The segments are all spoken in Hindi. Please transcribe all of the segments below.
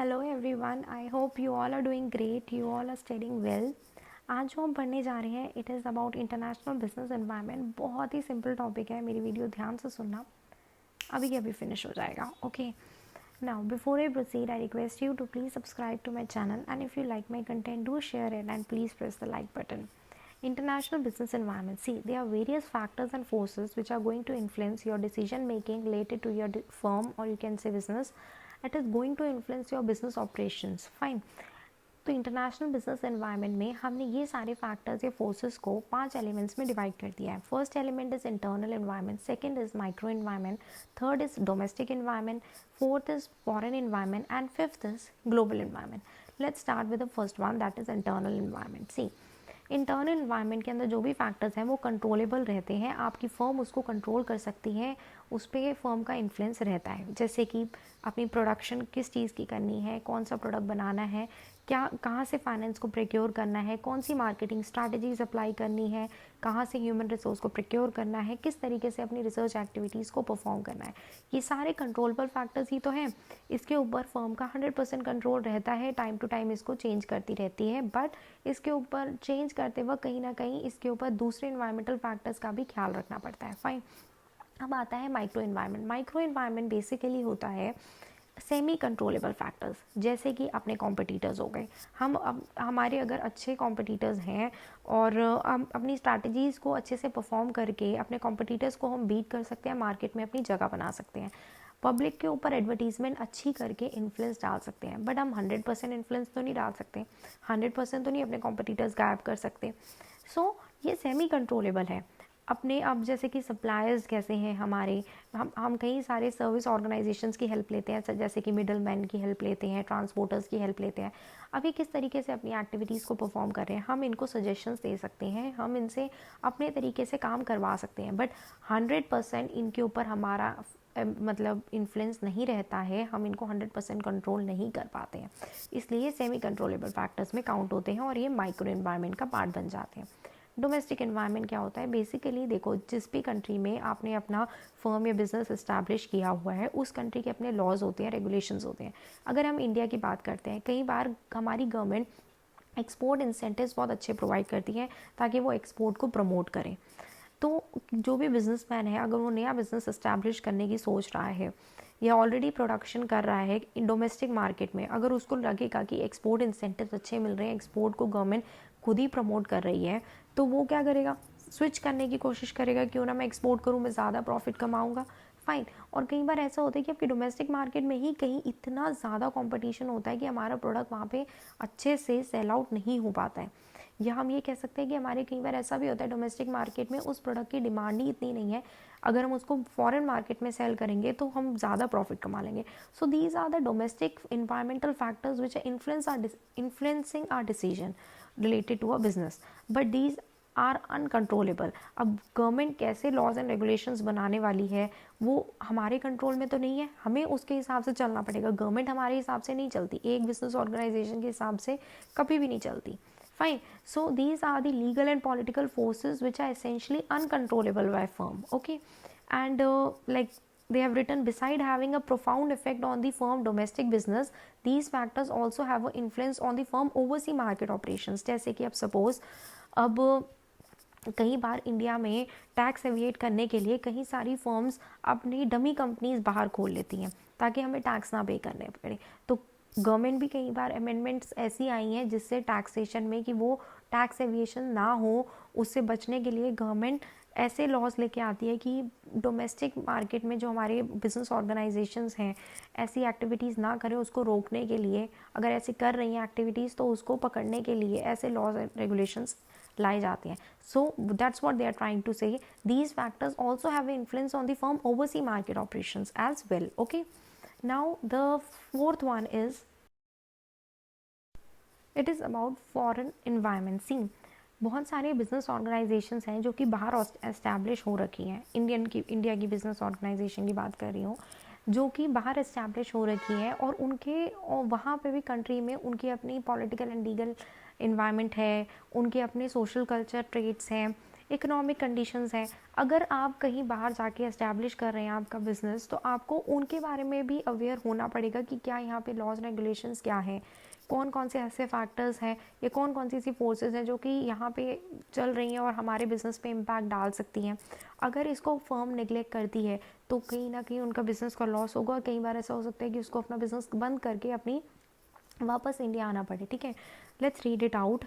Hello everyone, I hope you all are doing great, you all are studying well. आज जो हम पढ़ने जा रहे हैं it is about international business environment. बहुत ही सिंपल टॉपिक है, मेरी वीडियो ध्यान से सुनना, अभी के अभी फिनिश हो जाएगा। Okay, now before I proceed I request you to please subscribe to my channel and if you like my content do share it and please press the like button. International business environment. See, there are various factors and forces which are going to influence your decision making related to your firm or you can say business. It is going to influence your business operations. Fine. तो इंटरनेशनल बिजनेस एनवायरनमेंट में हमने ये सारे फैक्टर्स या फोर्सेस को 5 एलिमेंट्स में डिवाइड कर दिया है। First element is internal environment, second is micro environment, third is domestic environment, fourth is foreign environment and fifth is global environment. Let's start with the first one, that is internal environment. See, internal environment के अंदर जो भी फैक्टर्स हैं वो कंट्रोलेबल रहते हैं, आपकी फर्म उसको कंट्रोल कर सकती है, उस पर फर्म का इन्फ्लुएंस रहता है। जैसे कि अपनी प्रोडक्शन किस चीज़ की करनी है, कौन सा प्रोडक्ट बनाना है, क्या कहाँ से फाइनेंस को प्रोक्योर करना है, कौन सी मार्केटिंग स्ट्रैटेजीज अप्लाई करनी है, कहाँ से ह्यूमन रिसोर्स को प्रोक्योर करना है, किस तरीके से अपनी रिसर्च एक्टिविटीज़ को परफॉर्म करना है, ये सारे कंट्रोलेबल फैक्टर्स ही तो हैं। इसके ऊपर फर्म का 100% कंट्रोल रहता है, टाइम टू टाइम इसको चेंज करती रहती है, बट इसके ऊपर चेंज करते वक्त कहीं ना कहीं इसके ऊपर दूसरे इन्वायरमेंटल फैक्टर्स का भी ख्याल रखना पड़ता है। फाइन, अब आता है micro environment. Micro environment basically होता है सेमी कंट्रोलेबल फैक्टर्स, जैसे कि अपने कॉम्पिटिटर्स हो गए। हम अब हमारे अगर अच्छे कॉम्पिटिटर्स हैं और हम अपनी स्ट्रैटेजीज़ को अच्छे से परफॉर्म करके अपने कॉम्पिटिटर्स को हम बीट कर सकते हैं, मार्केट में अपनी जगह बना सकते हैं, पब्लिक के ऊपर एडवर्टीजमेंट अच्छी करके इन्फ्लुएंस डाल सकते हैं। बट हम 100% इन्फ्लुएंस तो नहीं डाल सकते, 100% तो नहीं अपने कॉम्पिटिटर्स गायब कर सकते। सो ये सेमी कंट्रोलेबल है। अपने अब जैसे कि सप्लायर्स कैसे हैं हमारे, हम कई सारे सर्विस ऑर्गेनाइजेशंस की हेल्प लेते हैं, जैसे कि मिडल मैन की हेल्प लेते हैं, ट्रांसपोर्टर्स की हेल्प लेते हैं। अभी किस तरीके से अपनी एक्टिविटीज़ को परफॉर्म कर रहे हैं, हम इनको सजेशंस दे सकते हैं, हम इनसे अपने तरीके से काम करवा सकते हैं, बट 100% इनके ऊपर हमारा मतलब इन्फ्लुएंस नहीं रहता है, हम इनको 100% कंट्रोल नहीं कर पाते हैं, इसलिए सेमी कंट्रोलेबल फैक्टर्स में काउंट होते हैं और ये माइक्रो एनवायरनमेंट का पार्ट बन जाते हैं। डोमेस्टिक एनवायरनमेंट क्या होता है? बेसिकली देखो, जिस भी कंट्री में आपने अपना फर्म या बिजनेस इस्टेब्लिश किया हुआ है, उस कंट्री के अपने लॉज होते हैं, रेगुलेशंस होते हैं। अगर हम इंडिया की बात करते हैं, कई बार हमारी गवर्नमेंट एक्सपोर्ट इंसेंटिव्स बहुत अच्छे प्रोवाइड करती है ताकि वो एक्सपोर्ट को प्रमोट करें। तो जो भी बिजनेसमैन है, अगर वो नया बिजनेस इस्टेब्लिश करने की सोच रहा है या ऑलरेडी प्रोडक्शन कर रहा है डोमेस्टिक मार्केट में, अगर उसको लगेगा कि एक्सपोर्ट इंसेंटिव्स अच्छे मिल रहे हैं, एक्सपोर्ट को गवर्नमेंट खुद ही प्रमोट कर रही है, तो वो क्या करेगा? स्विच करने की कोशिश करेगा, क्यों ना मैं एक्सपोर्ट करूँ, मैं ज़्यादा प्रॉफिट कमाऊँगा। फाइन। और कई बार ऐसा होता है कि आपकी डोमेस्टिक मार्केट में ही कहीं इतना ज़्यादा कंपटीशन होता है कि हमारा प्रोडक्ट वहाँ पे अच्छे से सेल आउट नहीं हो पाता है, या हम ये कह सकते हैं कि हमारे कई बार ऐसा भी होता है डोमेस्टिक मार्केट में उस प्रोडक्ट की डिमांड ही इतनी नहीं है, अगर हम उसको फॉरेन मार्केट में सेल करेंगे तो हम ज़्यादा प्रॉफिट कमा लेंगे। So these are the domestic environmental factors which are influencing our decision related to a business, but these are uncontrollable. अब गवर्नमेंट कैसे लॉज एंड रेगुलेशंस बनाने वाली है वो हमारे कंट्रोल में तो नहीं है, हमें उसके हिसाब से चलना पड़ेगा। गवर्नमेंट हमारे हिसाब से नहीं चलती, एक बिजनेस ऑर्गेनाइजेशन के हिसाब से कभी भी नहीं चलती। Fine. So these are the legal and political forces which are essentially uncontrollable by firm. Okay, and like they have written, beside having a profound effect on the firm domestic business, these factors also have an influence on the firm overseas market operations. जैसे कि अब suppose अब कई बार इंडिया में टैक्स एविएट करने के लिए कई सारी फर्म्स अपनी डमी कंपनीज बाहर खोल लेती हैं ताकि हमें टैक्स ना पे करने पड़े। तो गवर्नमेंट भी कई बार अमेंडमेंट्स ऐसी आई हैं जिससे टैक्सेशन में कि वो टैक्स एविएशन ना हो, उससे बचने के लिए गवर्नमेंट ऐसे लॉज लेके आती है कि डोमेस्टिक मार्केट में जो हमारे बिजनेस ऑर्गेनाइजेशंस हैं ऐसी एक्टिविटीज़ ना करें, उसको रोकने के लिए, अगर ऐसे कर रही हैं एक्टिविटीज़ तो उसको पकड़ने के लिए ऐसे लॉज एंड रेगुलेशंस लाई जाती हैं। So that's what they are trying to say, these factors also have influence on the firm overseas market operations as well. Okay, now the fourth one is it is about foreign environment. See, बहुत सारे बिजनेस ऑर्गेनाइजेशंस हैं जो कि बाहर एस्टैब्लिश हो रखी हैं। इंडिया की बिजनेस ऑर्गेनाइजेशन की बात कर रही हूँ, जो कि बाहर एस्टैब्लिश हो रखी है और उनके और वहाँ पे भी कंट्री में उनकी अपनी पॉलिटिकल एंड लीगल इन्वायरमेंट है, उनके अपने सोशल कल्चर ट्रेट्स हैं, इकोनॉमिक कंडीशंस हैं। अगर आप कहीं बाहर जाके एस्टैब्लिश कर रहे हैं आपका बिजनेस, तो आपको उनके बारे में भी अवेयर होना पड़ेगा कि क्या यहाँ पे लॉज रेगुलेशंस क्या हैं, कौन कौन से ऐसे फैक्टर्स हैं या कौन कौन सी ऐसी फोर्सेस हैं जो कि यहाँ पे चल रही हैं और हमारे बिज़नेस पे इम्पैक्ट डाल सकती हैं। अगर इसको फर्म नेग्लेक्ट करती है तो कहीं ना कहीं उनका बिज़नेस का लॉस होगा। कई बार ऐसा हो सकता है कि उसको अपना बिज़नेस बंद करके अपनी वापस इंडिया आना पड़े। ठीक है, let's read it out.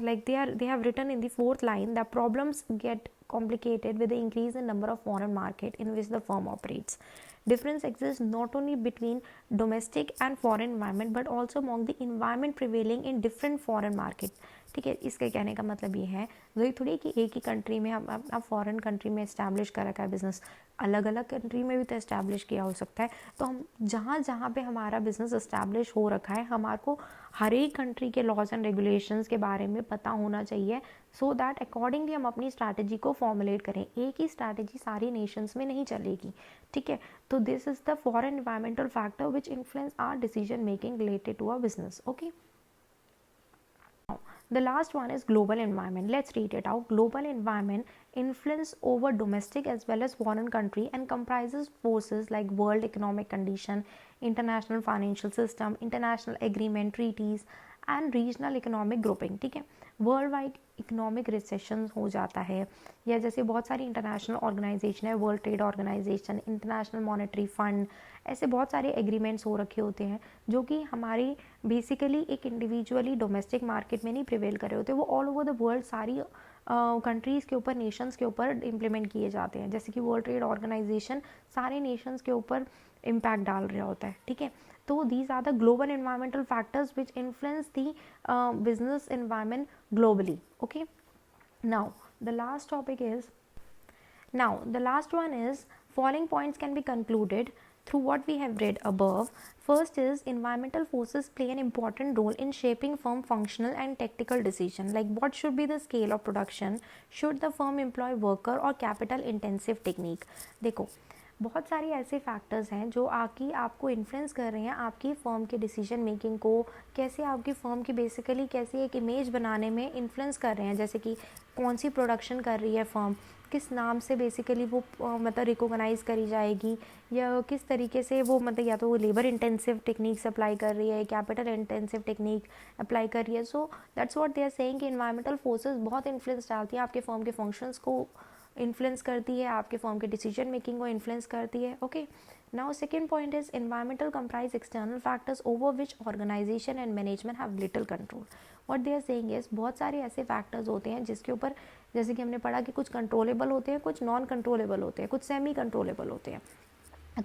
Like they have written in the fourth line that problems get complicated with the increase in number of foreign market in which the firm operates. Difference exists not only between domestic and foreign environment but also among the environment prevailing in different foreign market. ठीक है, इसके कहने का मतलब ये है वही थोड़ी कि एक ही कंट्री में हम अपना फॉरेन कंट्री में इस्टेब्लिश कर रखा है बिजनेस, अलग अलग कंट्री में भी तो इस्टेब्लिश किया हो सकता है। तो हम जहाँ जहाँ पे हमारा बिजनेस इस्टेब्लिश हो रखा है हमारे को हर एक कंट्री के लॉज एंड रेगुलेशंस के बारे में पता होना चाहिए, सो दैट अकॉर्डिंगली हम अपनी स्ट्रैटेजी को फॉर्मुलेट करें। एक ही स्ट्रैटेजी सारी नेशंस में नहीं चलेगी। ठीक है, तो this is the foreign environmental factor which influence our decision making related to our business. Okay, the last one is global environment. Let's read it out. Global environment influence over domestic as well as foreign country and comprises forces like world economic condition, international financial system, international agreement, treaties and regional economic grouping. ठीक है, वर्ल्ड वाइड इकोनॉमिक रिसेशन हो जाता है, या जैसे बहुत सारी इंटरनेशनल ऑर्गेनाइजेशन है, world trade organization, international monetary fund, ऐसे बहुत सारे एग्रीमेंट्स हो रखे होते हैं जो कि हमारी बेसिकली एक इंडिविजुअली डोमेस्टिक मार्केट में नहीं प्रिवेल कर रहे होते, वो ऑल ओवर द वर्ल्ड सारी कंट्रीज़ के ऊपर, नेशंस के ऊपर इम्प्लीमेंट किए जाते हैं। जैसे कि वर्ल्ड ट्रेड ऑर्गेनाइजेशन सारे नेशंस के ऊपर इम्पैक्ट डाल रहा होता है। ठीक है, तो these are the global environmental factors which influence the business environment globally. Okay, now the last topic is, now the last one is, following points can be concluded through what we have read above. First is, environmental forces play an important role in shaping firm functional and tactical decision, like what should be the scale of production, should the firm employ worker or capital intensive technique. देखो, बहुत सारी ऐसे फैक्टर्स हैं जो आपको इन्फ्लुएंस कर रहे हैं आपकी फ़र्म के डिसीजन मेकिंग को, कैसे आपकी फ़र्म की बेसिकली कैसे एक इमेज बनाने में इन्फ्लुएंस कर रहे हैं। जैसे कि कौन सी प्रोडक्शन कर रही है फ़र्म, किस नाम से बेसिकली वो मतलब रिकॉग्नाइज़ करी जाएगी, या किस तरीके से वो मतलब या तो वो लेबर इंटेंसिव टेक्निक्स अप्लाई कर रही है, कैपिटल इंटेंसिव टेक्निक अप्लाई कर रही है। So that's what they are saying कि इन्वायरमेंटल फोर्सेस बहुत इन्फ्लुएंस डालती है आपके फ़र्म के फंक्शंस को, इन्फ्लुएंस करती है आपके फर्म के डिसीजन मेकिंग को, इन्फ्लुएंस करती है। Okay, now second point is, environmental comprise external factors over which organization and management have little control. What they are saying is, बहुत सारे ऐसे फैक्टर्स होते हैं जिसके ऊपर, जैसे कि हमने पढ़ा कि कुछ कंट्रोलेबल होते हैं, कुछ नॉन कंट्रोलेबल होते हैं, कुछ सेमी कंट्रोलेबल होते हैं।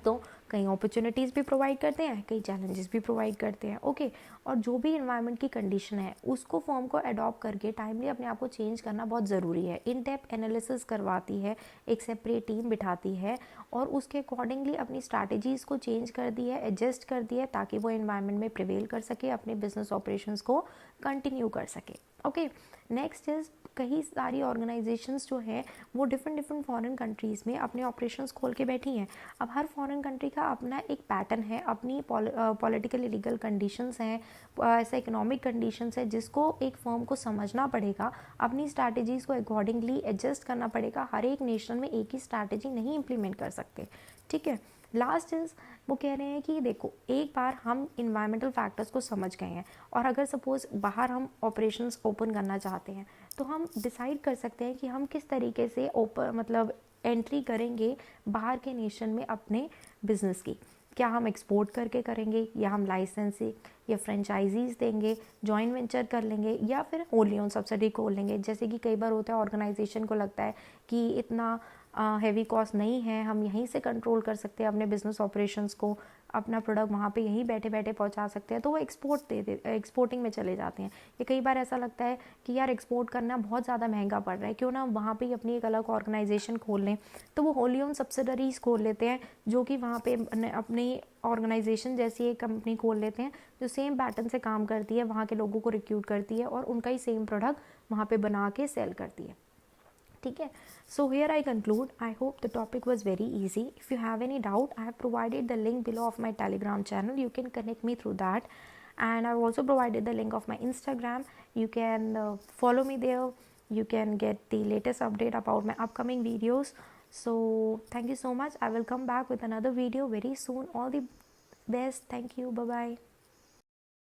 तो कई अपॉर्चुनिटीज़ भी प्रोवाइड करते हैं, कई चैलेंजेस भी प्रोवाइड करते हैं। ओके, और जो भी इन्वायरमेंट की कंडीशन है उसको फर्म को अडॉप्ट करके टाइमली अपने आप को चेंज करना बहुत ज़रूरी है। इन डेप्थ एनालिसिस करवाती है, एक सेपरेट टीम बिठाती है और उसके अकॉर्डिंगली अपनी स्ट्रैटेजीज़ को चेंज कर दी है, एडजस्ट कर दी है, ताकि वो इन्वायरमेंट में प्रिवेल कर सके, अपने बिजनेस ऑपरेशंस को कंटिन्यू कर सके। ओके, नेक्स्ट इज़, कई सारी ऑर्गेनाइजेशंस जो है वो डिफरेंट फॉरेन कंट्रीज़ में अपने ऑपरेशंस खोल के बैठी हैं। अब हर फॉरेन कंट्री का अपना एक पैटर्न है, अपनी पॉलिटिकल लीगल कंडीशंस हैं, ऐसा इकोनॉमिक कंडीशंस है जिसको एक फर्म को समझना पड़ेगा, अपनी स्ट्रैटेजीज़ को अकॉर्डिंगली एडजस्ट करना पड़ेगा। हर एक नेशन में एक ही स्ट्रैटेजी नहीं इम्प्लीमेंट कर सकते। ठीक है, लास्ट इज़, वो कह रहे हैं कि देखो, एक बार हम इन्वायरमेंटल फैक्टर्स को समझ गए हैं और अगर सपोज़ बाहर हम ऑपरेशंस ओपन करना चाहते हैं तो हम डिसाइड कर सकते हैं कि हम किस तरीके से मतलब एंट्री करेंगे बाहर के नेशन में अपने बिजनेस की। क्या हम एक्सपोर्ट करके करेंगे, या हम लाइसेंसिंग या फ्रेंचाइजीज़ देंगे, जॉइंट वेंचर कर लेंगे, या फिर होली ओन सब्सिडी खोल लेंगे। जैसे कि कई बार होता है ऑर्गेनाइजेशन को लगता है कि इतना हैवी कॉस्ट नहीं है, हम यहीं से कंट्रोल कर सकते हैं अपने बिजनेस ऑपरेशंस को, अपना प्रोडक्ट वहाँ पे यहीं बैठे बैठे पहुँचा सकते हैं, तो वो एक्सपोर्टिंग में चले जाते हैं। या कई बार ऐसा लगता है कि यार एक्सपोर्ट करना बहुत ज़्यादा महंगा पड़ रहा है, क्यों ना वहाँ पे ही अपनी एक अलग ऑर्गेनाइजेशन खोल लें, तो वो होली ओन सब्सिडरीज खोल लेते हैं जो कि वहाँ पे अपनी ऑर्गेनाइजेशन जैसी एक कंपनी खोल लेते हैं जो सेम पैटर्न से काम करती है, वहाँ के लोगों को रिक्रूट करती है और उनका ही सेम प्रोडक्ट वहाँ पे बना के सेल करती है। ठीक है, so here I conclude. I hope the topic was very easy. If you have any doubt, I have provided the link below of my Telegram channel. You can connect me through that, and I've also provided the link of my Instagram. You can follow me there. you can get the latest update about my upcoming videos. So thank you so much. I will come back with another video very soon. All the best. Thank you. Bye bye.